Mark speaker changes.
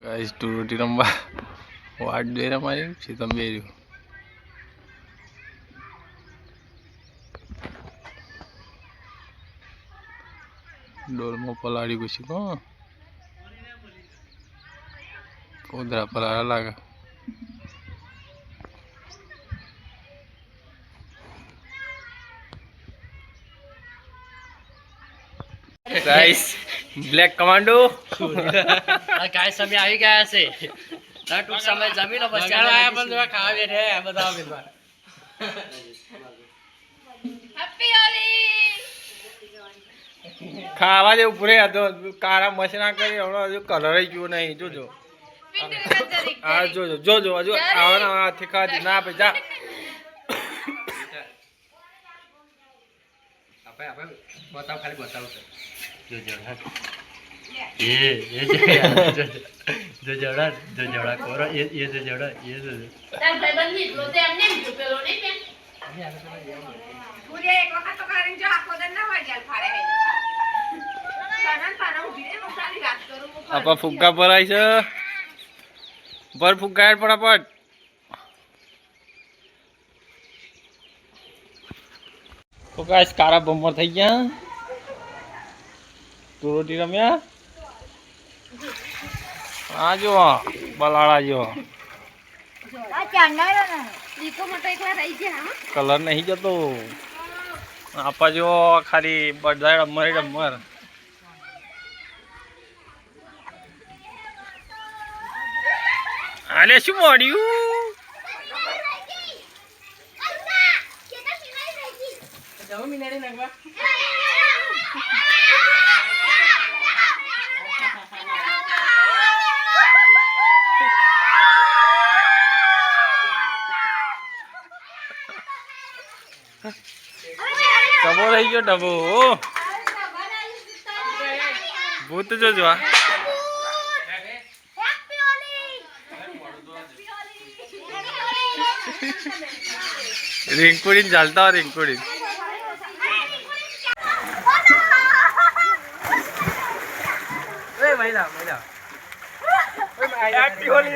Speaker 1: guys તું રોટી રમવા વાટ જોઈ રમારી છે તમે બે ડોલમાં પલાળી પછી કો કોદરા પલાળા લાગે ગાઈસ બ્લેક કમાન્ડો
Speaker 2: ગાઈસ અમે આવી ગયા છે ટૂંક સમય જમીનો બસ આયા પણ જો ખાવા બેઠે બતાવો બેઠા
Speaker 3: હેપી હોલી
Speaker 1: ખાવા જેવું પૂરે હતો કાળા મસના કરી હમણાં હજુ કલર ગયો નહીં જોજો હા જોજો જોજો હજુ આવવાના હાથથી ખાધી ના ભાઈ જા
Speaker 2: બતાવ ખાલી બતાવ જોજો જો જોડા કોરો એ જો જોડા એ જો
Speaker 3: તાર ભાઈબંધ નીકળો તે એમને જ પેલો નહીં કે પૂરે એક વખત તો કરીને જો આખો દન ના વાગ્યા ફારે હે પાના ઉભી રે મોસાની વાત કરું
Speaker 1: આપા ફુગ્ગા ભરાય છે ભર ફુગ્ગા ફટાફટ તો ગાઈસ કારા બમ્બર થઈ ગયા તું રોટી રમ્યા આ જો બલાડા જો
Speaker 3: આ ચાંડાળો ના દીકો મટો એકલા રહી ગયા
Speaker 1: કલર નહીં જતો આપા જો ખાલી બધા ડમર આલે શું મોડ્યું
Speaker 2: જાવ મિનાડી નાખવા
Speaker 1: ડબો રહી ગયો ડબો ભૂત જોજો આ रिंकुड़ीन चालता रिंकुड़ीन
Speaker 2: महिला
Speaker 1: हैप्पी होली